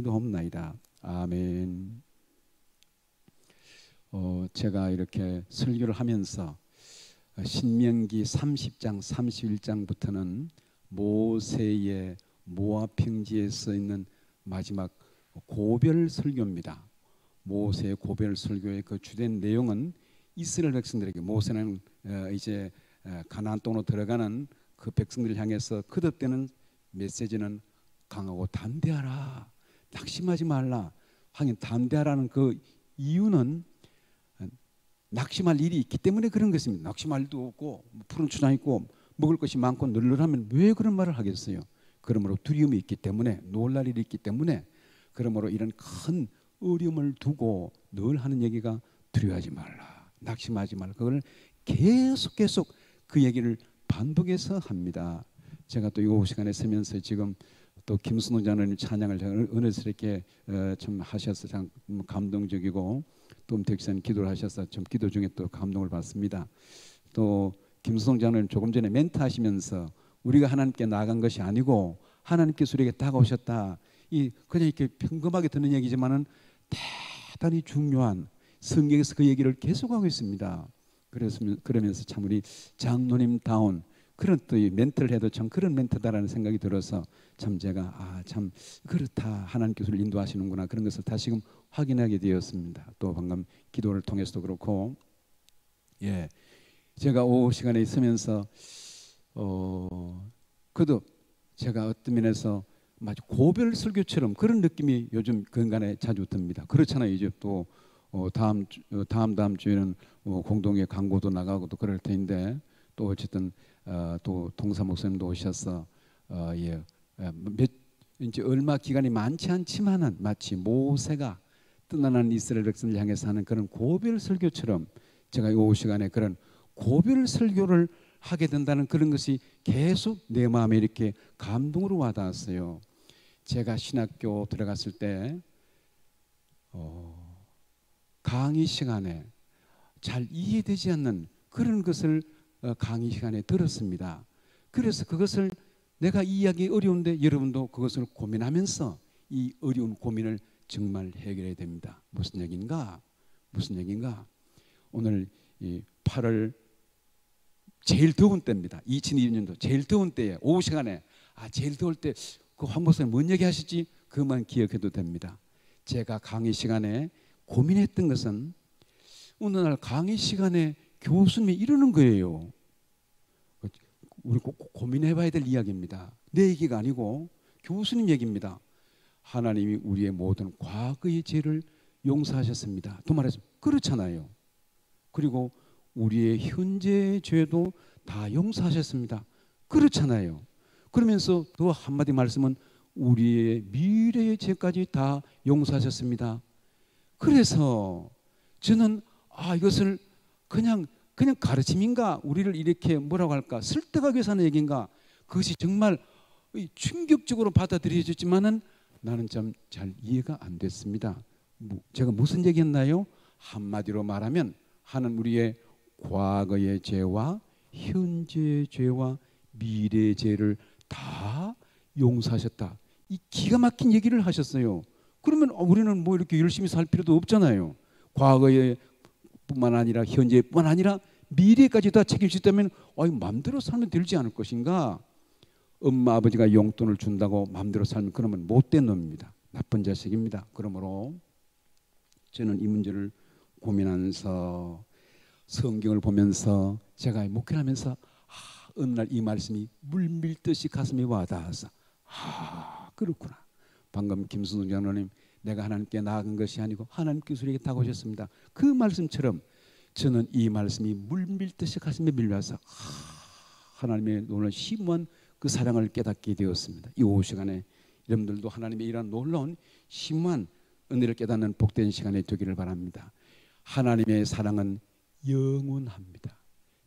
기도하옵나이다. 아멘. 제가 이렇게 설교를 하면서 신명기 30장 31장부터는 모세의 모압 평지에 써 있는 마지막 고별 설교입니다. 모세의 고별 설교의 그 주된 내용은 이스라엘 백성들에게, 모세는 이제 가나안 땅으로 들어가는 그 백성들을 향해서 거듭되는 메시지는 강하고 담대하라, 낙심하지 말라. 하긴 담대하라는 그 이유는 낙심할 일이 있기 때문에 그런 것입니다. 낙심할 일도 없고 푸른 초장 있고 먹을 것이 많고 널널하면 왜 그런 말을 하겠어요? 그러므로 두려움이 있기 때문에, 놀랄 일이 있기 때문에, 그러므로 이런 큰 어려움을 두고 늘 하는 얘기가 두려워하지 말라, 낙심하지 말라. 그걸 계속 그 얘기를 반복해서 합니다. 제가 또 이 시간에 서면서 지금 또 김순호 장로님 찬양을 은혜스럽게 참 하셔서 참 감동적이고, 또 음택선 기도를 하셔서 좀 기도 중에 또 감동을 받습니다. 또 김순호 장로님 조금 전에 멘트 하시면서 우리가 하나님께 나아간 것이 아니고 하나님께서 우리에게 다가오셨다, 이 그냥 이렇게 평범하게 듣는 얘기지만은 대단히 중요한, 성경에서 그 얘기를 계속하고 있습니다. 그러면서 참 우리 장로님다운 그런 또 이 멘트를 해도 참 그런 멘트다라는 생각이 들어서 참 제가 참 그렇다, 하나님께서 우리를 인도하시는구나, 그런 것을 다시금 확인하게 되었습니다. 또 방금 기도를 통해서도 그렇고, 제가 오후 시간에 있으면서 그도 제가 어떤 면에서 마치 고별 설교처럼 그런 느낌이 요즘 근간에 자주 듭니다. 그렇잖아요. 이제 또 다음 주에는 공동의 광고도 나가고 또 그럴 텐데, 또 어쨌든 또 동사 목사님도 오셔서 이제 얼마 기간이 많지 않지만은 마치 모세가 떠나는 이스라엘 백성을 향해서 하는 그런 고별 설교처럼 제가 이 오후 시간에 그런 고별 설교를 하게 된다는 그런 것이 계속 내 마음에 이렇게 감동으로 와닿았어요. 제가 신학교 들어갔을 때 강의 시간에 잘 이해되지 않는 그런 것을 강의 시간에 들었습니다. 그래서 그것을 내가 이해하기 어려운데 여러분도 그것을 고민하면서 이 어려운 고민을 정말 해결해야 됩니다. 무슨 얘기인가? 오늘 이 8월 제일 더운 때입니다. 2020년도 제일 더운 때에 오후 시간에 제일 더울 때 그 황 목사님 뭔 얘기 하시지? 그만 기억해도 됩니다. 제가 강의 시간에 고민했던 것은 어느 날 강의 시간에 교수님이 이러는 거예요. 우리 꼭 고민해봐야 될 이야기입니다. 내 얘기가 아니고 교수님 얘기입니다. 하나님이 우리의 모든 과거의 죄를 용서하셨습니다. 또 말해서 그렇잖아요. 그리고 우리의 현재의 죄도 다 용서하셨습니다. 그렇잖아요. 그러면서 또 한마디 말씀은 우리의 미래의 죄까지 다 용서하셨습니다. 그래서 저는 이것을 그냥 가르침인가, 우리를 이렇게 뭐라고 할까, 설득하기 위해서 하는 얘기인가, 그것이 정말 충격적으로 받아들여졌지만은 나는 좀 잘 이해가 안 됐습니다. 제가 무슨 얘기했나요? 한마디로 말하면 하나님 우리의 과거의 죄와 현재의 죄와 미래의 죄를 다 용서하셨다, 이 기가 막힌 얘기를 하셨어요. 그러면 우리는 뭐 이렇게 열심히 살 필요도 없잖아요. 과거의 뿐만 아니라 현재뿐만 아니라 미래까지 다 책임질 수 있다면 마음대로 살면 되지 않을 것인가? 엄마 아버지가 용돈을 준다고 마음대로 살면 그러면 못된 놈입니다. 나쁜 자식입니다. 그러므로 저는 이 문제를 고민하면서 성경을 보면서 제가 목회하면서 어느 날 이 말씀이 물밀듯이 가슴에 와닿아서 그렇구나. 방금 김순우 장로님, 내가 하나님께 나아간 것이 아니고 하나님께서 우리에게 다가오셨습니다, 그 말씀처럼 저는 이 말씀이 물밀듯이 가슴에 밀려와서 하나님의 오늘 심오한 그 사랑을 깨닫게 되었습니다. 이 오후 시간에 여러분들도 하나님의 이러한 놀라운 심오한 은혜를 깨닫는 복된 시간이 되기를 바랍니다. 하나님의 사랑은 영원합니다.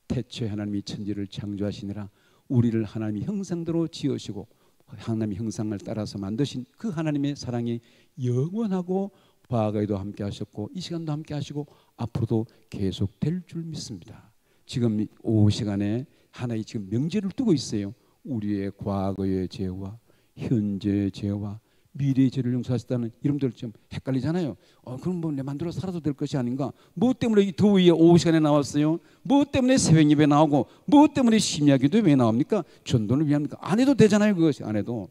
태초에 하나님이 천지를 창조하시니라 우리를 하나님의 형상대로 지으시고 하나님의 형상을 따라서 만드신 그 하나님의 사랑이 영원하고 과거에도 함께 하셨고 이 시간도 함께 하시고 앞으로도 계속 될 줄 믿습니다. 지금 오후 시간에 하나의 지금 명제를 두고 있어요. 우리의 과거의 죄와 현재의 죄와 미래의 죄를 용서하셨다는 이름들 좀 헷갈리잖아요. 그럼 뭐 내 마음대로 살아도 될 것이 아닌가? 뭐 때문에 이 더위에 오후 시간에 나왔어요? 뭐 때문에 새벽 예배 나오고 뭐 때문에 심야 기도에 왜 나옵니까? 전도를 위함입니까? 안 해도 되잖아요. 그것이 안 해도.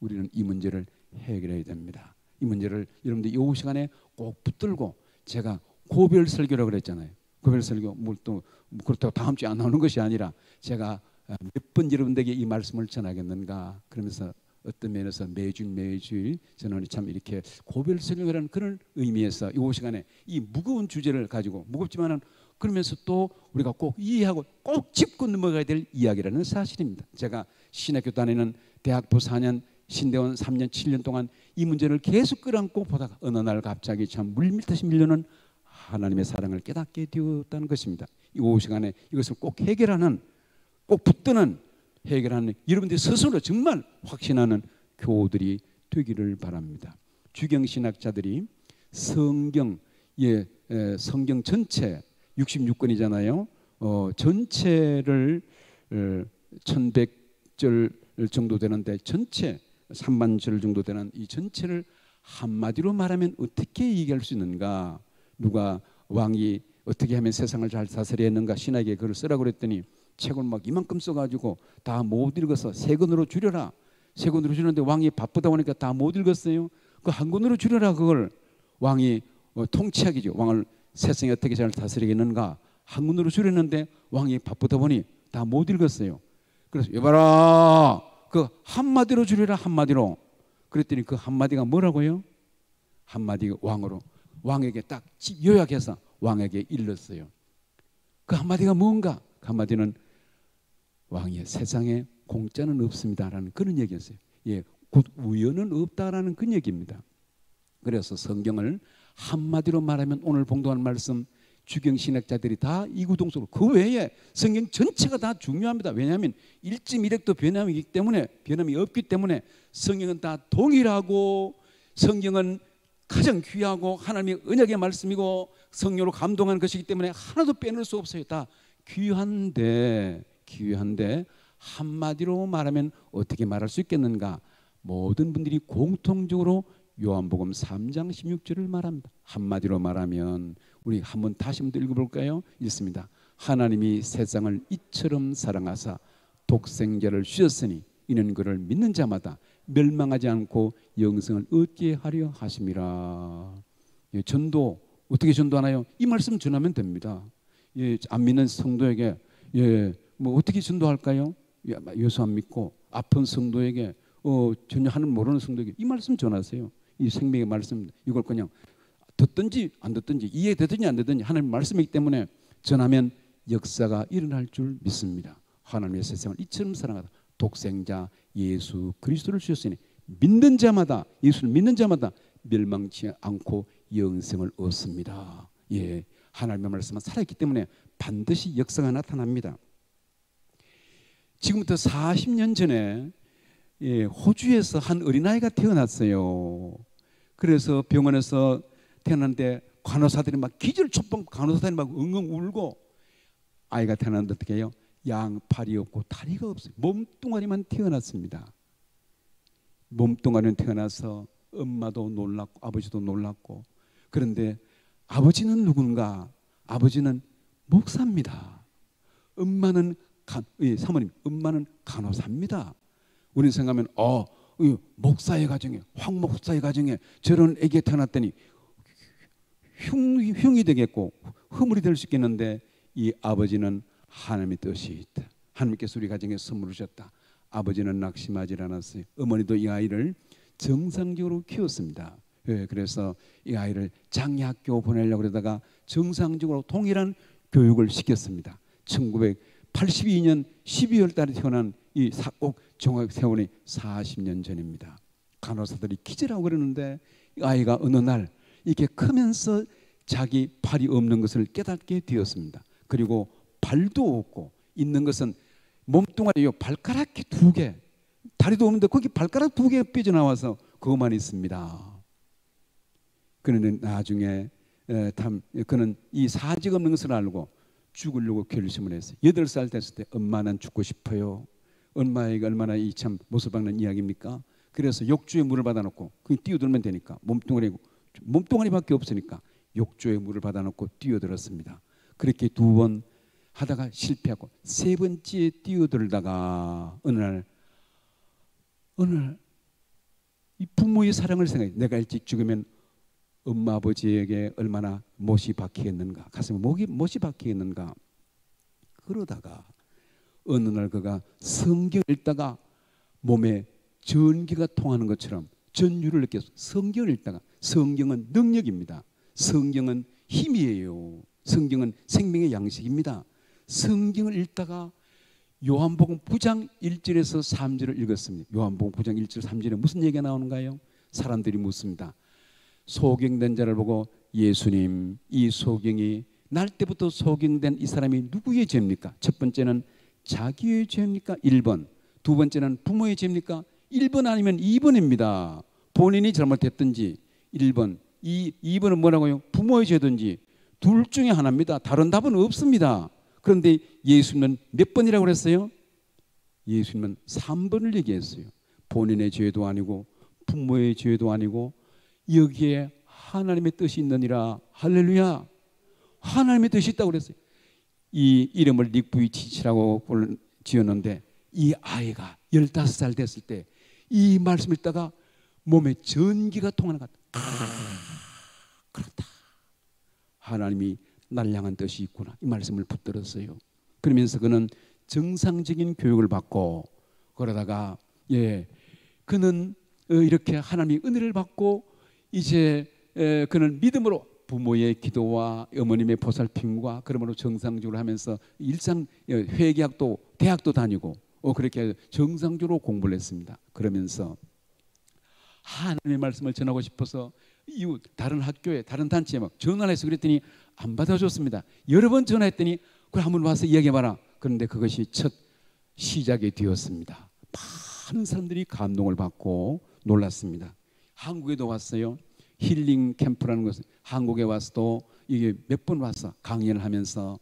우리는 이 문제를 해결해야 됩니다. 이 문제를 여러분들 이 오후 시간에 꼭 붙들고, 제가 고별 설교라고 그랬잖아요. 고별 설교 또 그렇다고 다음 주에 안 나오는 것이 아니라 제가 몇 번 여러분들에게 이 말씀을 전하겠는가, 그러면서 어떤 면에서 매주일 저는 참 이렇게 고별 설교라는 그런 의미에서 이 오후 시간에 이 무거운 주제를 가지고, 무겁지만은 그러면서 또 우리가 꼭 이해하고 꼭 짚고 넘어가야 될 이야기라는 사실입니다. 제가 신학교 다니는 대학부 4년, 신대원 3년 7년 동안 이 문제를 계속 끌어안고 보다가 어느 날 갑자기 참 물밀듯이 밀려는 하나님의 사랑을 깨닫게 되었다는 것입니다. 이 오후 시간에 이것을 꼭 해결하는, 꼭 붙드는, 해결하는 여러분들이 스스로 정말 확신하는 교우들이 되기를 바랍니다. 주경신학자들이 성경 전체 66권이잖아요. 전체를 1100절 정도 되는데, 전체 3만 절 정도 되는 이 전체를 한마디로 말하면 어떻게 얘기할 수 있는가? 누가 왕이 어떻게 하면 세상을 잘 다스려야 했는가 신학에 글을 쓰라고 그랬더니 책을 막 이만큼 써가지고 다 못 읽어서 세 권으로 줄여라. 세 권으로 줄였는데 왕이 바쁘다 보니까 다 못 읽었어요. 그 한 권으로 줄여라. 그걸 왕이 통치하기죠. 왕을 세상에 어떻게 잘 다스리겠는가 한 권으로 줄였는데 왕이 바쁘다 보니 다 못 읽었어요. 그래서 여봐라, 그 한마디로 줄여라. 한마디로. 그랬더니 그 한마디가 뭐라고요? 한마디가 왕에게 딱 요약해서 왕에게 일렀어요. 그 한마디가 뭔가? 그 한마디는 왕이 세상에 공짜는 없습니다라는 그런 얘기였어요. 곧 우연은 없다라는 그런 얘기입니다. 그래서 성경을 한마디로 말하면 오늘 봉독한 말씀, 주경신학자들이 다 이구동성으로, 그 외에 성경 전체가 다 중요합니다. 왜냐하면 일지미력도 변함이 없기 때문에 성경은 다 동일하고, 성경은 가장 귀하고 하나님의 언약의 말씀이고 성령으로 감동하는 것이기 때문에 하나도 빼놓을 수 없어요. 다 귀한데 한마디로 말하면 어떻게 말할 수 있겠는가? 모든 분들이 공통적으로 요한복음 3장 16절을 말합니다. 한마디로 말하면 우리 한번 다시 한번 읽어볼까요? 읽습니다. 하나님이 세상을 이처럼 사랑하사 독생자를 주셨으니 이는 그를 믿는 자마다 멸망하지 않고 영생을 얻게 하려 하심이라. 전도 어떻게 전도하나요? 이 말씀 전하면 됩니다. 안 믿는 성도에게 뭐 어떻게 전도할까요? 예수 안 믿고 아픈 성도에게 전혀 하나님 모르는 성도에게 이 말씀 전하세요. 이 생명의 말씀, 이걸 그냥 듣든지 안 듣든지, 이해되든지 안 되든지 하나님 말씀이기 때문에 전하면 역사가 일어날 줄 믿습니다. 하나님의 세상을 이처럼 사랑하다 독생자 예수 그리스도를 주셨으니 믿는 자마다, 예수를 믿는 자마다 멸망치 않고 영생을 얻습니다. 하나님의 말씀은 살아있기 때문에 반드시 역사가 나타납니다. 지금부터 40년 전에 호주에서 한 어린아이가 태어났어요. 그래서 병원에서 태어났는데 간호사들이 막 기절초풍, 간호사들이 막 엉엉 울고, 아이가 태어났는데 어떻게 해요? 양팔이 없고 다리가 없어요. 몸뚱아리만 태어났습니다. 몸뚱아리는 태어나서 엄마도 놀랐고 아버지도 놀랐고, 그런데 아버지는 누군가? 아버지는 목사입니다. 엄마는 사모님, 엄마는 간호사입니다. 우리는 생각하면 목사의 가정에, 황 목사의 가정에 저런 애기가 태어났더니 흉이 되겠고 허물이 될 수 있겠는데, 이 아버지는 하나님의 뜻이 있다. 하나님께서 우리 가정에 선물을 주셨다. 아버지는 낙심하지 않았어요. 어머니도 이 아이를 정상적으로 키웠습니다. 그래서 이 아이를 장애학교 보내려고 그러다가 정상적으로 동일한 교육을 시켰습니다. 1982년 12월 달에 태어난 이 꼭 정확히 세월이 40년 전입니다. 간호사들이 기절하고 그러는데 이 아이가 어느 날 이렇게 크면서 자기 팔이 없는 것을 깨닫게 되었습니다. 그리고 발도 없고, 있는 것은 몸뚱아리요, 발가락이 2개, 다리도 없는데 거기 발가락 2개 삐져나와서 그것만 있습니다. 그는 나중에 그는 이 사직 없는 것을 알고 죽으려고 결심을 했어요. 8살 됐을 때 엄마 난 죽고 싶어요. 엄마에게 얼마나 이 참 못을 박는 이야기입니까? 그래서 욕조에 물을 받아놓고 그냥 뛰어들면 되니까 몸뚱아리밖에 없으니까 욕조에 물을 받아놓고 뛰어들었습니다. 그렇게 2번 하다가 실패하고 3번째 뛰어들다가 어느 날 이 부모의 사랑을 생각해. 내가 일찍 죽으면 엄마 아버지에게 얼마나 못이 박히겠는가, 가슴에 못이 박히겠는가. 그러다가 어느 날 그가 성경을 읽다가 몸에 전기가 통하는 것처럼 전율을 느꼈어. 성경을 읽다가, 성경은 능력입니다. 성경은 힘이에요. 성경은 생명의 양식입니다. 성경을 읽다가 요한복음 9장 1절에서 3절을 읽었습니다. 요한복음 9장 1절 3절에 무슨 얘기가 나오는가요? 사람들이 묻습니다. 소경된 자를 보고 예수님, 이 소경이 날 때부터 소경된 이 사람이 누구의 죄입니까? 첫 번째는 자기의 죄입니까? 1번. 두 번째는 부모의 죄입니까? 1번 아니면 2번입니다. 본인이 잘못했든지 1번, 2번은 뭐라고요? 부모의 죄든지 둘 중에 하나입니다. 다른 답은 없습니다. 그런데 예수님은 몇 번이라고 그랬어요? 예수님은 3번을 얘기했어요. 본인의 죄도 아니고 부모의 죄도 아니고 여기에 하나님의 뜻이 있느니라. 할렐루야. 하나님의 뜻이 있다고 그랬어요. 이 이름을 닉부이치치라고 지었는데 이 아이가 15살 됐을 때 이 말씀을 읽다가 몸에 전기가 통하는 것 같다. 그렇다. 하나님이 날 향한 뜻이 있구나. 이 말씀을 붙들었어요. 그러면서 그는 정상적인 교육을 받고 그러다가 그는 이렇게 하나님의 은혜를 받고 이제 그는 믿음으로 부모의 기도와 어머님의 보살핌과 그러므로 정상적으로 하면서 일상 회계학도 대학도 다니고 그렇게 정상적으로 공부를 했습니다. 그러면서 하나님의 말씀을 전하고 싶어서 이웃 다른 학교에 다른 단체에 막 전화를 해서 그랬더니 안 받아줬습니다. 여러 번 전화했더니 그래 한번 와서 이야기해봐라. 그런데 그것이 첫 시작이 되었습니다. 많은 사람들이 감동을 받고 놀랐습니다. 한국에도 왔어요. 힐링 캠프라는 것은 한국에 와서도 이게 몇 번 와서 강연을 하면서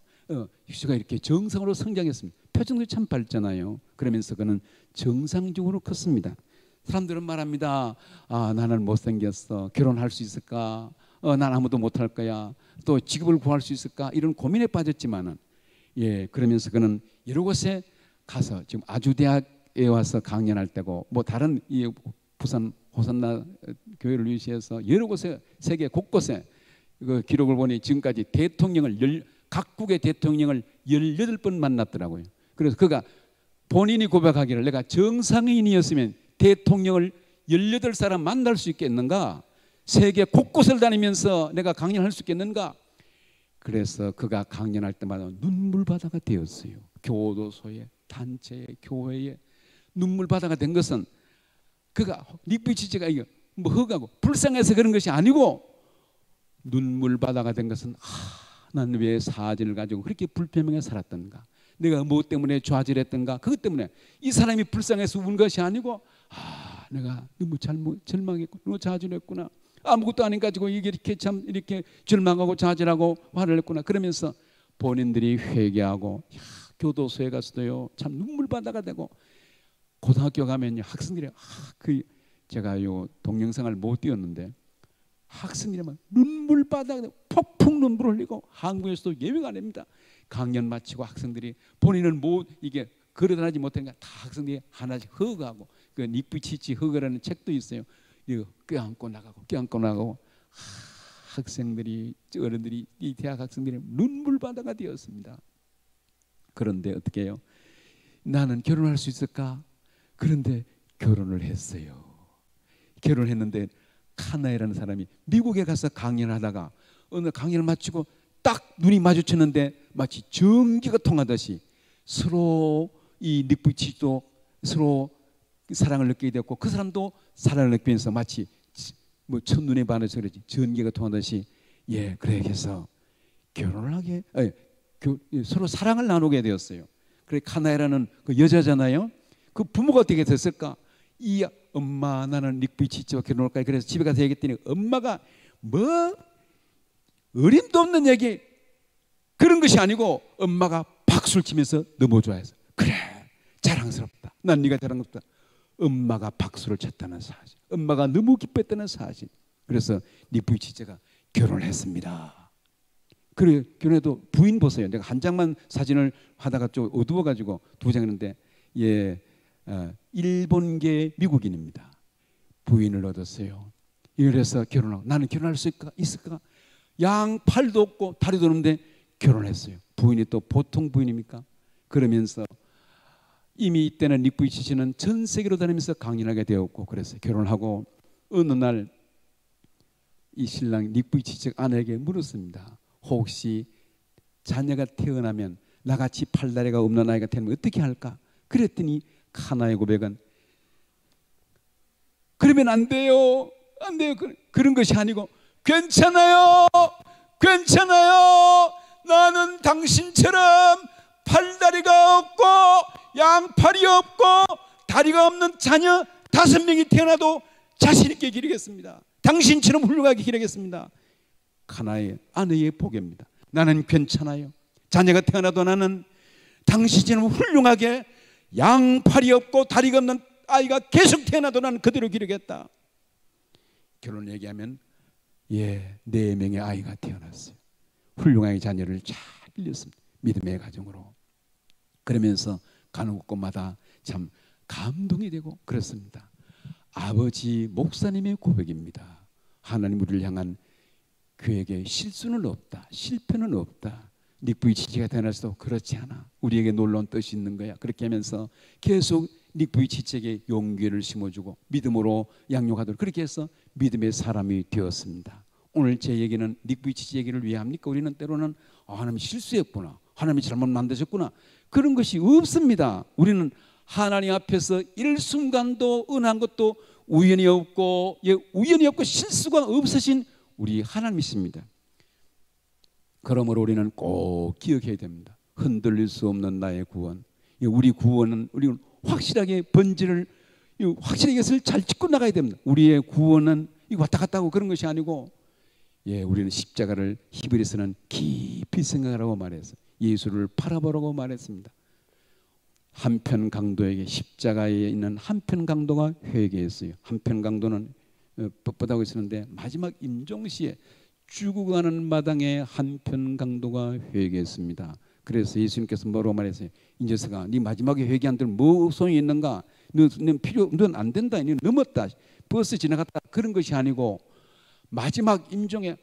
제가 이렇게 정상으로 성장했습니다. 표정도 참 밝잖아요. 그러면서 그는 정상적으로 컸습니다. 사람들은 말합니다. 나는 못생겼어. 결혼할 수 있을까? 난 아무도 못할 거야. 또 직업을 구할 수 있을까? 이런 고민에 빠졌지만은 그러면서 그는 여러 곳에 가서 지금 아주대학에 와서 강연할 때고 뭐 다른 부산 호산나 교회를 위시해서 여러 곳에 세계 곳곳에 그 기록을 보니 지금까지 각국의 대통령을 18번 만났더라고요. 그래서 그가 본인이 고백하기를 내가 정상인이었으면 대통령을 18사람 만날 수 있겠는가? 세계 곳곳을 다니면서 내가 강연할 수 있겠는가? 그래서 그가 강연할 때마다 눈물바다가 되었어요. 교도소에, 단체에, 교회에 눈물바다가 된 것은 그가 닉부이치치가 뭐 허가고 불쌍해서 그런 것이 아니고 눈물바다가 된 것은 난 왜 사진을 가지고 그렇게 불평하게 살았던가? 내가 뭐 때문에 좌절했던가? 그것 때문에 이 사람이 불쌍해서 운 것이 아니고 내가 너무 절망했고 너무 좌절했구나. 아무것도 아닌 가지고 이렇게 참 이렇게 절망하고 좌절하고 화를 냈구나. 그러면서 본인들이 회개하고 교도소에 가서도요 참 눈물바다가 되고 고등학교 가면요 학생들이 제가 동영상을 못 띄웠는데 학생들이 눈물바다가 되고 폭풍 눈물 흘리고 한국에서도 예외가 아닙니다. 강연 마치고 학생들이 본인은 이게 걸어다니지 못하니까 다 학생들이 하나씩 허가하고 그 닉부이치치 허가라는 책도 있어요. 이거 껴안고 나가고 학생들이 어른들이 이 대학 학생들이 눈물바다가 되었습니다. 그런데 어떻게 해요? 나는 결혼할 수 있을까? 그런데 결혼을 했어요. 결혼했는데 카나이라는 사람이 미국에 가서 강연을 하다가 어느 강연을 마치고 딱 눈이 마주쳤는데 마치 전기가 통하듯이 서로 이 닉부이치도 서로 사랑을 느끼게 되었고 그 사람도 사랑을 느끼면서 마치 뭐 첫눈에 반해서 그러지 전기가 통하듯이 그래 해서 결혼을 하게 서로 사랑을 나누게 되었어요. 그래 카나이라는 그 여자잖아요. 그 부모가 어떻게 됐을까? 이 엄마 나는 닉부이치치와 결혼할 거야. 그래서 집에 가서 얘기했더니 엄마가 뭐 어림도 없는 얘기 그런 것이 아니고 엄마가 박수를 치면서 너무 좋아해서 그래 자랑스럽다. 난 네가 자랑스럽다. 엄마가 박수를 쳤다는 사실, 엄마가 너무 기뻤다는 사실. 그래서 닉부이치제가 결혼을 했습니다. 그래, 결혼해도 부인 보세요. 내가 한 장만 사진을 하다가 좀 어두워가지고 두 장 했는데, 예, 일본계 미국인입니다. 부인을 얻었어요. 이래서 결혼하고, 나는 결혼할 수 있을까? 양팔도 없고 다리도 없는데 결혼했어요. 부인이 또 보통 부인입니까? 그러면서 이미 이때는 닉부이치제는 전 세계로 다니면서 강연하게 되었고, 그래서 결혼하고 어느 날 이 신랑 닉부이치제 아내에게 물었습니다. 혹시 자녀가 태어나면 나같이 팔다리가 없는 아이가 태어나면 어떻게 할까? 그랬더니 카나의 고백은 그러면 안 돼요. 안 돼요. 그런 것이 아니고 괜찮아요. 괜찮아요. 나는 당신처럼 팔다리가 없고 양팔이 없고 다리가 없는 자녀 5명이 태어나도 자신 있게 기르겠습니다. 당신처럼 훌륭하게 기르겠습니다. 카나의 아내의 보고입니다. 나는 괜찮아요. 자녀가 태어나도 나는 당신처럼 훌륭하게 양팔이 없고 다리가 없는 아이가 계속 태어나도 나는 그대로 기르겠다. 결혼 얘기하면 4명의 아이가 태어났어요. 훌륭하게 자녀를 잘 빌렸습니다. 믿음의 가정으로. 그러면서 가는 곳마다 참 감동이 되고 그렇습니다. 아버지 목사님의 고백입니다. 하나님 우리를 향한 그에게 실수는 없다. 실패는 없다. 닉부이치제가 태어나서도 그렇지 않아. 우리에게 놀라운 뜻이 있는 거야. 그렇게 하면서 계속 닉부이치제에게 용기를 심어주고 믿음으로 양육하도록 그렇게 해서 믿음의 사람이 되었습니다. 오늘 제 얘기는 닉부이치제 얘기를 왜 합니까? 우리는 때로는 하나님이 실수했구나, 하나님이 잘못 만드셨구나, 그런 것이 없습니다. 우리는 하나님 앞에서 일순간도 은한 것도 우연이 없고 실수가 없으신 우리 하나님이십니다. 그러므로 우리는 꼭 기억해야 됩니다. 흔들릴 수 없는 나의 구원. 우리 구원은 우리는 확실하게 본질을 확실하게 이것을 잘 짚고 나가야 됩니다. 우리의 구원은 왔다 갔다 하고 그런 것이 아니고, 우리는 십자가를 히브리서는 깊이 생각하라고 말해서 예수를 바라보라고 말했습니다. 한편 강도에게 십자가에 있는 한편 강도가 회개했어요. 한편 강도는 뻣뻣하고 있었는데 마지막 임종시에 죽어가는 마당에 한편 강도가 회개했습니다. 그래서 예수님께서 뭐라고 말했어요? 이 녀석아, 네 마지막에 회개한들 뭐 소용이 있는가? 넌 안 된다. 넌 넘었다. 버스 지나갔다. 그런 것이 아니고 마지막 임종에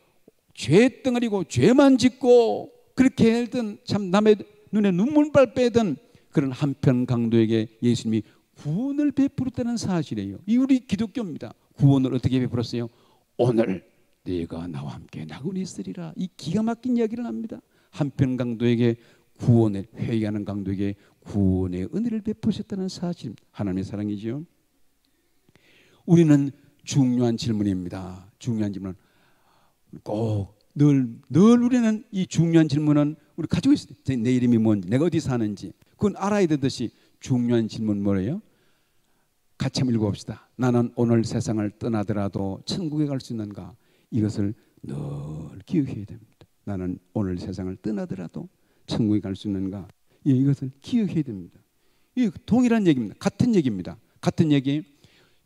죄덩어리고 죄만 짓고 그렇게 했던, 참 남의 눈에 눈물발 빼던 그런 한편 강도에게 예수님이 구원을 베풀었다는 사실이에요. 이 우리 기독교입니다. 구원을 어떻게 베풀었어요? 오늘 네가 나와 함께 나그네 있으리라. 이 기가 막힌 이야기를 합니다. 한편 강도에게 구원을 회개하는 강도에게 구원의 은혜를 베푸셨다는 사실, 하나님의 사랑이죠. 우리는 중요한 질문입니다. 중요한 질문, 꼭 늘 우리는 이 중요한 질문은 우리 가지고 있어요. 내 이름이 뭔지, 내가 어디 사는지, 그건 알아야 되듯이 중요한 질문 뭐예요? 같이 한번 읽어봅시다. 나는 오늘 세상을 떠나더라도 천국에 갈 수 있는가? 이것을 늘 기억해야 됩니다. 나는 오늘 세상을 떠나더라도 천국에 갈 수 있는가? 이것을 기억해야 됩니다. 이 동일한 얘기입니다. 같은 얘기입니다. 같은 얘기.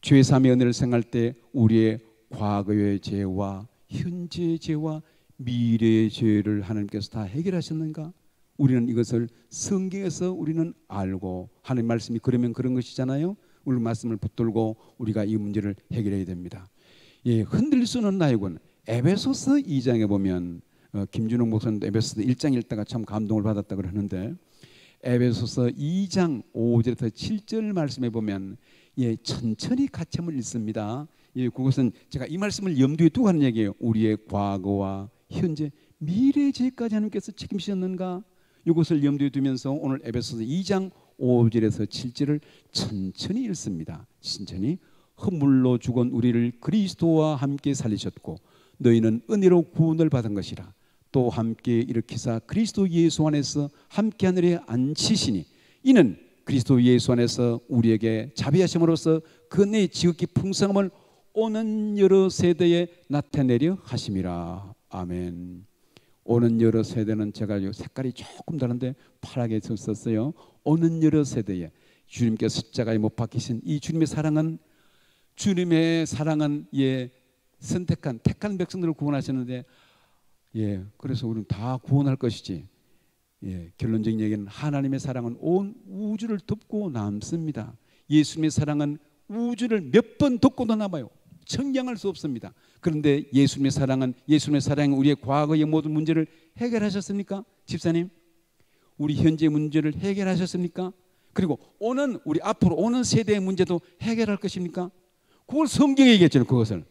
죄사함의 은혜를 생각할 때 우리의 과거의 죄와 현재의 죄와 미래의 죄를 하나님께서 다 해결하셨는가? 우리는 이것을 성경에서 우리는 알고, 하나님 말씀이 그러면 그런 것이잖아요. 우리 말씀을 붙들고 우리가 이 문제를 해결해야 됩니다. 흔들릴 수 없는 나의 군. 에베소서 2장에 보면 김준홍 목사님도 에베소서 1장 읽다가 참 감동을 받았다 그러는데, 에베소서 2장 5절에서 7절 말씀에 보면 천천히 같이 한번 읽습니다. 그것은 제가 이 말씀을 염두에 두고 하는 얘기예요. 우리의 과거와 현재, 미래 죄까지 하나님께서 책임지셨는가? 이것을 염두에 두면서 오늘 에베소서 2장 5절에서 7절을 천천히 읽습니다. 천천히. 허물로 죽은 우리를 그리스도와 함께 살리셨고 너희는 은혜로 구원을 받은 것이라. 또 함께 일으키사 그리스도 예수 안에서 함께 하늘에 앉히시니 이는 그리스도 예수 안에서 우리에게 자비하심으로써 그 내 지극히 풍성함을 오는 여러 세대에 나타내려 하심이라. 아멘. 오는 여러 세대는 제가 색깔이 조금 다른데 파랗게 썼어요. 오는 여러 세대에, 주님께서 십자가에 못 박히신 이 주님의 사랑은 선택한 택한 백성들을 구원하셨는데, 그래서 우리는 다 구원할 것이지. 결론적인 얘기는 하나님의 사랑은 온 우주를 덮고 남습니다. 예수님의 사랑은 우주를 몇 번 덮고도 남아요. 청량할 수 없습니다. 그런데 예수님의 사랑은 우리의 과거의 모든 문제를 해결하셨습니까? 집사님, 우리 현재 문제를 해결하셨습니까? 그리고 우리 앞으로 오는 세대의 문제도 해결할 것입니까? 그걸 성경에 얘기했잖아요. 그것을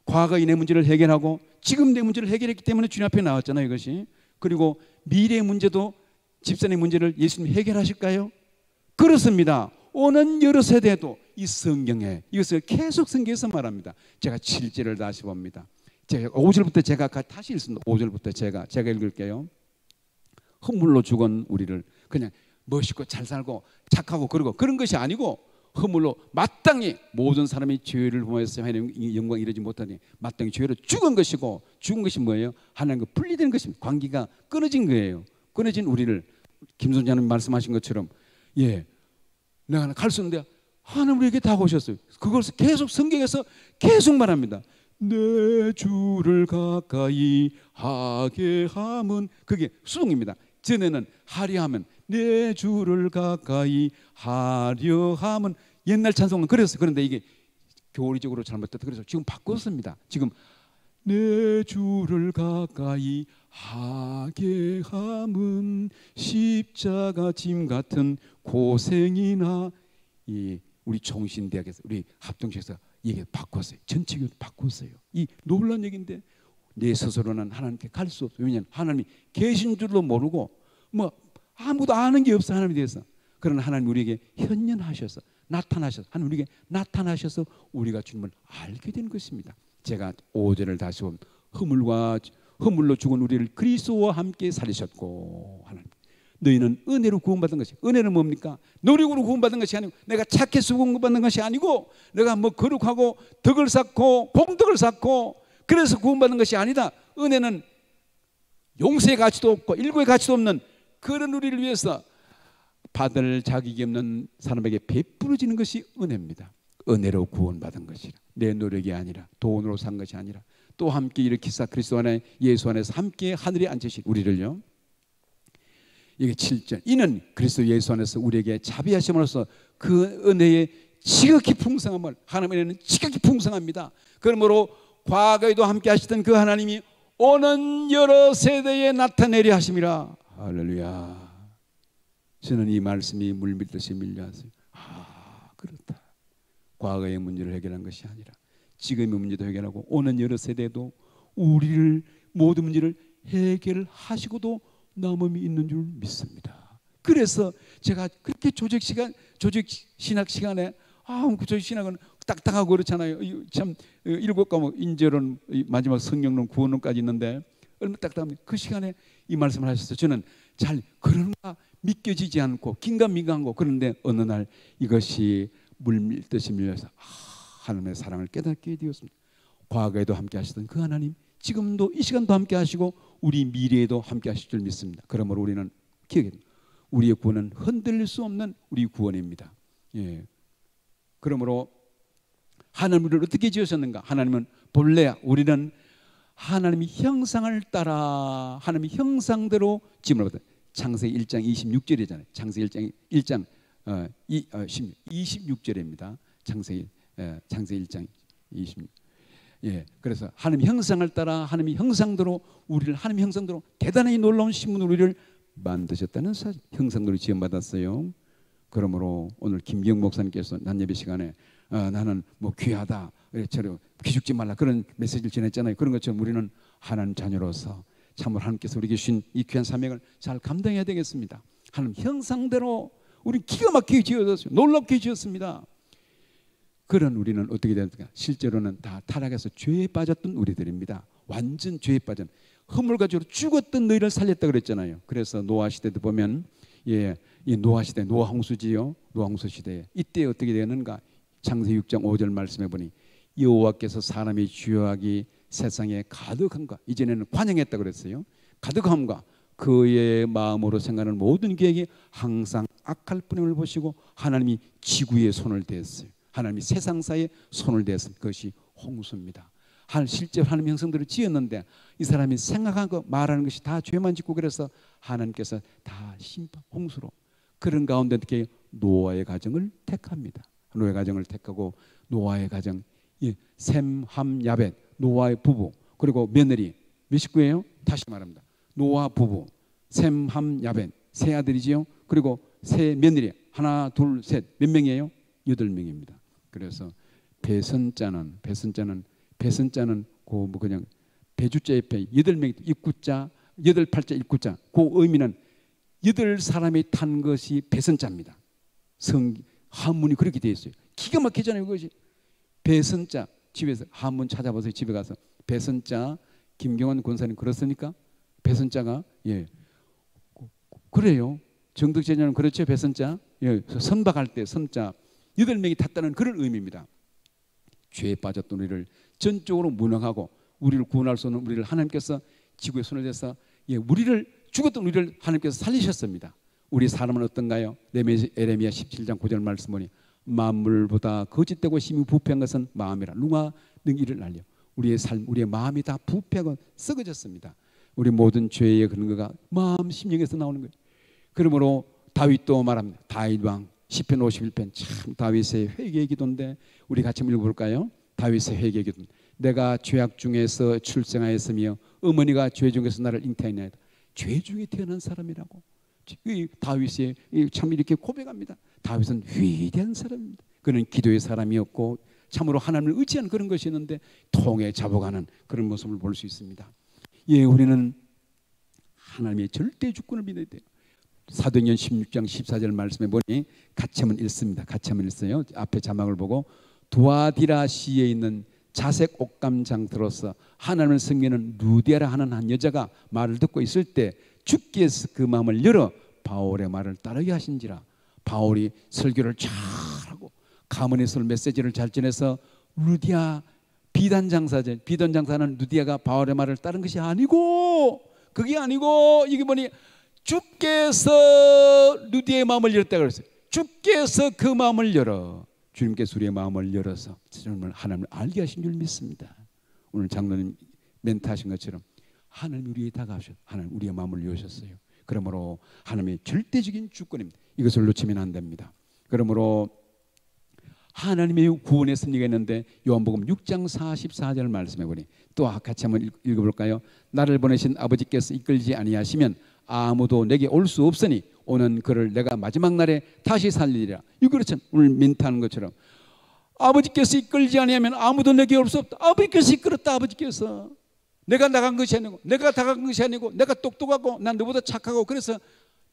과거의 내 문제를 해결하고 지금 내 문제를 해결했기 때문에 주님 앞에 나왔잖아요. 이것이. 그리고 미래의 문제도, 집사님 문제를 예수님 해결하실까요? 그렇습니다. 오는 여러 세대도 이 성경에 이것을 계속 성경에서 말합니다. 제가 7절을 다시 봅니다. 제가 5절부터 제가 다시 읽습니다. 5절부터 제가 읽을게요. 허물로 죽은 우리를 그냥 멋있고 잘 살고 착하고 그러고 그런 것이 아니고, 허물로 마땅히 모든 사람이 죄를 범해서 하나님의 영광 이루지 못하니 마땅히 죄로 죽은 것이고, 죽은 것이 뭐예요? 하나님과 분리되는 것입니다. 관계가 끊어진 거예요. 끊어진 우리를, 김선자님 말씀하신 것처럼 내가 갈 수 있는데 하나님 우리에게 다가오셨어요. 그것을 계속 성경에서 계속 말합니다. 내 주를 가까이 하게 함은, 그게 수동입니다. 전에는 하려 하면, 내 주를 가까이 하려 함은 옛날 찬송은 그랬어요. 그런데 이게 교리적으로 잘못됐다. 그래서 지금 바꿨습니다. 지금 내 주를 가까이 하게 함은 십자가 짐 같은 고생이나, 우리 종신대학에서, 우리 합동시에서 얘기 바꿨어요. 전체적으로 바꿨어요. 이 놀라운 얘기인데 내 스스로는 하나님께 갈 수 없어요. 왜냐하면 하나님이 계신 줄도 모르고 아무도 아는 게 없어 하나님에 대해서. 그러나 하나님 우리에게 현현하셔서 나타나셔서, 하나님 우리에게 나타나셔서 우리가 주님을 알게 된 것입니다. 제가 5절을 다시 보면, 허물로 죽은 우리를 그리스도와 함께 살리셨고, 하나님 너희는 은혜로 구원받은 것이, 은혜는 뭡니까? 노력으로 구원받은 것이 아니고, 내가 착해서 구원받는 것이 아니고, 내가 거룩하고 덕을 쌓고 공덕을 쌓고 그래서 구원받는 것이 아니다. 은혜는 용서의 가치도 없고 일구의 가치도 없는 그런 우리를 위해서 받을 자격이 없는 사람에게 베풀어지는 것이 은혜입니다. 은혜로 구원받은 것이라. 내 노력이 아니라, 돈으로 산 것이 아니라, 또 함께 일으키사 그리스도 안에, 예수 안에서 함께 하늘에 앉으신 우리를요. 이게 7절. 이는 그리스도 예수 안에서 우리에게 자비하심으로써 그 은혜의 지극히 풍성함을, 하나님의 은혜는 지극히 풍성합니다. 그러므로 과거에도 함께 하시던 그 하나님이 오는 여러 세대에 나타내려 하심이라. 할렐루야. 저는 이 말씀이 물밀듯이 밀려왔어요. 그렇다. 과거의 문제를 해결한 것이 아니라 지금의 문제도 해결하고 오는 여러 세대도 우리를 모든 문제를 해결하시고도 남음이 있는 줄 믿습니다. 그래서 제가 그렇게 조직 신학 시간에 조직 신학은 딱딱하고 그렇잖아요. 참 7과목 인재론, 마지막 성경론, 구원론까지 있는데 얼마나 딱딱합니까? 그 시간에 이 말씀을 하셨어요. 저는 잘 그런가 믿겨지지 않고 긴가민가하고, 그런데 어느 날 이것이 물밀듯이 밀려서 하나님의 사랑을 깨닫게 되었습니다. 과거에도 함께 하시던 그 하나님, 지금도 이 시간도 함께 하시고 우리 미래에도 함께 하실 줄 믿습니다. 그러므로 우리는 기억해야 됩니다. 우리의 구원은 흔들릴 수 없는 우리 구원입니다. 그러므로 하나님 우리를 어떻게 지으셨는가? 하나님은 본래 우리는 하나님의 형상을 따라 하나님의 형상대로 지음을 받았다. 창세기 1장 26절이잖아요. 창세기 1장 26절입니다. 창세기 1장 26. 그래서 하나님의 형상을 따라 하나님의 형상대로 우리를, 하나님의 형상대로 대단히 놀라운 신분으로 우리를 만드셨다는 사실, 형상대로 지음받았어요. 그러므로 오늘 김경 목사님께서 낮예배 시간에 나는 귀하다, 저를 기죽지 말라, 그런 메시지를 전했잖아요. 그런 것처럼 우리는 하나님 자녀로서 참으로 하나님께서 우리에게 주신 이 귀한 사명을 잘 감당해야 되겠습니다. 하나님 형상대로 우리 기가 막히게 지어졌어요. 놀랍게 지었습니다. 그런 우리는 어떻게 됩니까? 실제로는 다 타락해서 죄에 빠졌던 우리들입니다. 완전 죄에 빠진, 허물 가지고 죽었던 너희를 살렸다 그랬잖아요. 그래서 노아 시대도 보면 이 노아 시대, 노아 홍수지요. 노아 홍수 시대에 이때 어떻게 되었는가? 창세기 6장 5절 말씀해 보니 여호와께서 사람의 죄악이 세상에 가득함과, 이전에는 관영했다 그랬어요. 가득함과 그의 마음으로 생각하는 모든 계획이 항상 악할 뿐임을 보시고 하나님이 지구에 손을 대었어요. 하나님이 세상사에 손을 대었습니다. 그것이 홍수입니다. 실제 하나님 형성들을 지었는데 이 사람이 생각하고 말하는 것이 다 죄만 짓고, 그래서 하나님께서 다 심판, 홍수로. 그런 가운데 어떻게 노아의 가정을 택합니다. 노아의 가정을 택하고 노아의 가정, 셈, 함, 야벳, 노아의 부부, 그리고 며느리 몇 식구예요? 다시 말합니다. 노아 부부, 셈, 함, 야벳 세 아들이지요. 그리고 세 며느리 하나, 둘, 셋 몇 명이에요? 8명입니다. 그래서 배선자는 그 그냥 배주자 옆에 8명 입구자, 8팔자 입구자, 그 의미는 8사람이 탄 것이 배선자입니다. 한문이 그렇게 되어 있어요. 기가 막히잖아요. 그것이 배선자. 집에서 한문 찾아보세요. 집에 가서 배선자. 김경환 권사님 그렇습니까? 배선자가 그래요. 정덕제자는 그렇죠. 배선자. 선박할 때 선자 8명이 탔다는 그런 의미입니다. 죄에 빠졌던 우리를 전적으로 무능하고 우리를 구원할 수 없는 우리를 하나님께서 지구에 손을 대서 우리를 죽었던 우리를 하나님께서 살리셨습니다. 우리 사람은 어떤가요? 에레미야 17장 9절 말씀 보니 만물보다 거짓되고 심히 부패한 것은 마음이라 누가 능이를 날려. 우리의 삶, 우리의 마음이 다 부패하고 썩어졌습니다. 우리 모든 죄의 근거가 마음 심령에서 나오는 거예요. 그러므로 다윗도 말합니다. 다윗 왕 시편 51편 참 다윗의 회개의 기도인데 우리 같이 한번 읽어볼까요? 다윗의 회개의 기도. 내가 죄악 중에서 출생하였으며 어머니가 죄 중에서 나를 잉태하였나이다. 죄 중에 태어난 사람이라고 다윗이 참 이렇게 고백합니다. 다윗은 위대한 사람입니다. 그는 기도의 사람이었고 참으로 하나님을 의지한 그런 것이었는데 통에 잡아가는 그런 모습을 볼 수 있습니다. 우리는 하나님의 절대 주권을 믿어야 돼요. 사도행전 16장 14절 말씀에 보니 같이 한번 읽습니다. 같이 한번 읽어요. 앞에 자막을 보고 두아디라시에 있는 자색 옥감장터로서 하나님을 섬기는 루디아라 하는 한 여자가 말을 듣고 있을 때 주께서 그 마음을 열어 바울의 말을 따르게 하신지라. 바울이 설교를 잘하고 가문에서 메시지를 잘 전해서 루디아 비단장사는 루디아가 바울의 말을 따른 것이 아니고 그게 아니고 이게 뭐니 주께서 루디아의 마음을 열었다 그랬어요. 주께서 그 마음을 열어 주님께서 우리의 마음을 열어서 하나님을 알게 하신 줄 믿습니다. 오늘 장로님 멘트하신 것처럼 하나님 우리에게 다가오셨어요. 하나님 우리의 마음을 여셨어요. 그러므로 하나님의 절대적인 주권입니다. 이것을 놓치면 안 됩니다. 그러므로 하나님의 구원의 섭리가 있는데 요한복음 6장 44절 말씀해 보니 또 같이 한번 읽어볼까요? 나를 보내신 아버지께서 이끌지 아니하시면 아무도 내게 올 수 없으니 오는 그를 내가 마지막 날에 다시 살리리라. 이거 그렇죠. 오늘 멘트하는 것처럼 아버지께서 이끌지 아니하면 아무도 내게 올 수 없다. 아버지께서 이끌었다. 아버지께서 내가 나간 것이 아니고 내가 다간 것이 아니고 내가 똑똑하고 난 너보다 착하고 그래서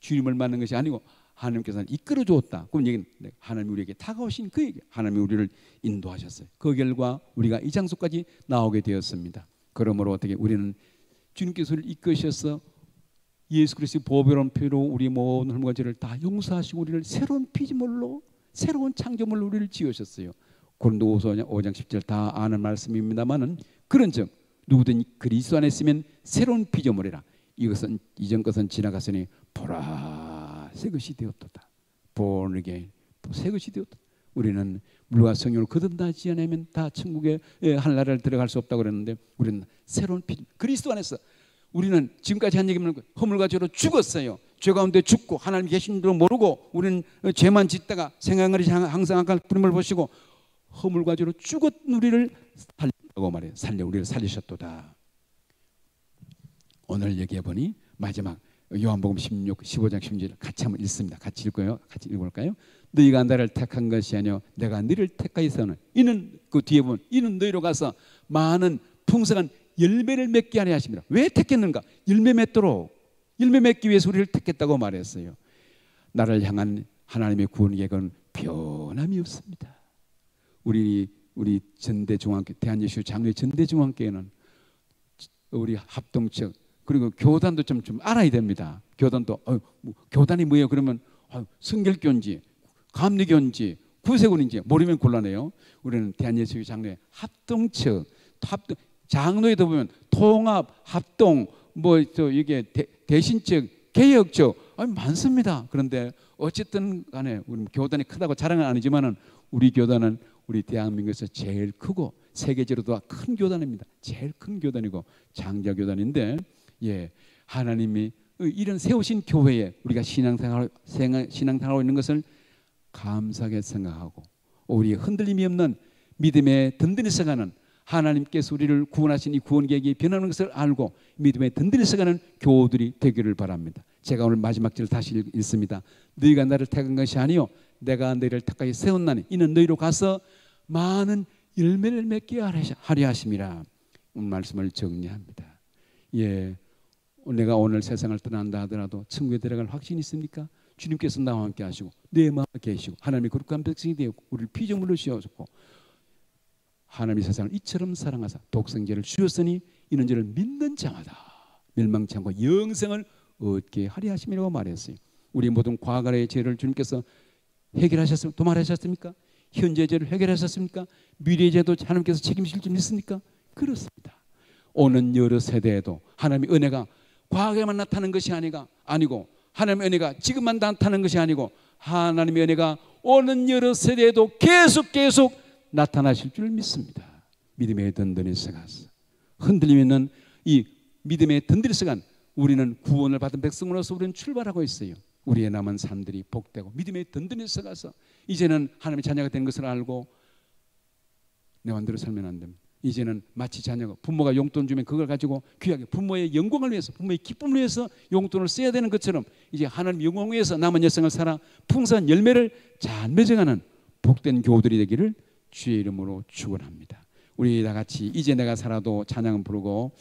주님을 만난 것이 아니고 하나님께서 이끌어 주었다. 그럼 얘기는 하나님이 우리에게 다가오신 그 얘기. 하나님이 우리를 인도하셨어요. 그 결과 우리가 이 장소까지 나오게 되었습니다. 그러므로 어떻게 우리는 주님께서 우리를 이끄셔서 예수 그리스도의 보배로운 피로 우리 모든 흠과 죄를 다 용서하시고 우리를 새로운 피조물로 새로운 창조물로 우리를 지으셨어요. 고린도후서 5장 10절 다 아는 말씀입니다만은 그런즉 누구든 그리스도 안에 있으면 새로운 피조물이라. 이것은 이전 것은 지나갔으니 보라 새 것이 되었도다. born again 새 것이 되었다. 우리는 물과 성령을 거듭나지 않으면 다 천국의 한나라를 들어갈 수 없다고 그랬는데 우리는 새로운 피조물 그리스도 안에서 우리는 지금까지 한 얘기는 허물과 죄로 죽었어요. 죄 가운데 죽고 하나님 계신 줄 모르고 우리는 죄만 짓다가 생각을 항상 악할 뿌림을 보시고 허물과 죄로 죽었 우리를 살리라고 말해요. 우리를 살리셨도다. 오늘 얘기해 보니 마지막 요한복음 15장 16절 같이 한번 읽습니다. 같이 읽고요. 같이 읽어볼까요? 너희가 나를 택한 것이 아니요 내가 너희를 택하여서는 이는 그 뒤에 보면 이는 너희로 가서 많은 풍성한 열매를 맺게 하려 하십니다. 왜 택했는가? 열매 맺도록 열매 맺기 위해서 우리를 택했다고 말했어요. 나를 향한 하나님의 구원 계획은 변함이 없습니다. 우리 전대중앙교 대한예수 장로의 전대중앙교회는 우리 합동측 그리고 교단도 좀 알아야 됩니다. 교단도 교단이 뭐예요? 그러면 성결교인지 감리교인지 구세군인지 모르면 곤란해요. 우리는 대한예수 장로의 합동측 장로에도 보면 통합, 합동, 이게 대신측, 개혁죠. 아니, 많습니다. 그런데 어쨌든 간에 우리 교단이 크다고 자랑은 아니지만은 우리 교단은 우리 대한민국에서 제일 크고 세계적으로도 큰 교단입니다. 제일 큰 교단이고 장자 교단인데, 예, 하나님이 이런 세우신 교회에 우리가 신앙생활하고 있는 것을 감사하게 생각하고, 우리 흔들림이 없는 믿음의 든든히 서가는, 하나님께서 우리를 구원하신 이 구원 계획이 변하는 것을 알고 믿음의 든든히 서가는 교우들이 되기를 바랍니다. 제가 오늘 마지막 절을 다시 읽습니다. 너희가 나를 택한 것이 아니요 내가 너희를 택하여 세웠나니 이는 너희로 가서 많은 열매를 맺게 하려 하심이라. 오늘 말씀을 정리합니다. 예, 내가 오늘 세상을 떠난다 하더라도 천국에 들어갈 확신이 있습니까? 주님께서 나와 함께 하시고 내 마음에 계시고 하나님의 거룩한 백성이 되었고 우리를 피조물로 씌워줬고 하나님이 세상을 이처럼 사랑하사 독생자를 주셨으니 이는 저를 믿는 자마다 멸망치 않고 영생을 얻게 하려 하심이라고 말했어요. 우리 모든 과거의 죄를 주님께서 해결하셨습니까? 도말하셨습니까? 현재 죄를 해결하셨습니까? 미래의 죄도 하나님께서 책임질 줄 믿습니까? 그렇습니다. 오는 여러 세대에도 하나님의 은혜가 과거에만 나타나는 것이 아니고 하나님의 은혜가 지금만 나타나는 것이 아니고 하나님의 은혜가 오는 여러 세대에도 계속 나타나실 줄 믿습니다. 믿음의 든든히 서가서 흔들림 있는 이 믿음의 든든히 서간 우리는 구원을 받은 백성으로서 우리는 출발하고 있어요. 우리의 남은 삶들이 복되고 믿음의 든든히 서가서 이제는 하나님의 자녀가 된 것을 알고 내 마음대로 살면 안 됩니다. 이제는 마치 자녀가 부모가 용돈 주면 그걸 가지고 귀하게 부모의 영광을 위해서 부모의 기쁨을 위해서 용돈을 써야 되는 것처럼 이제 하나님 영광을 위해서 남은 여생을 살아 풍성한 열매를 잘 맺어가는 복된 교우들이 되기를 주의 이름으로 축원합니다. 우리 다 같이 이제 내가 살아도 찬양을 부르고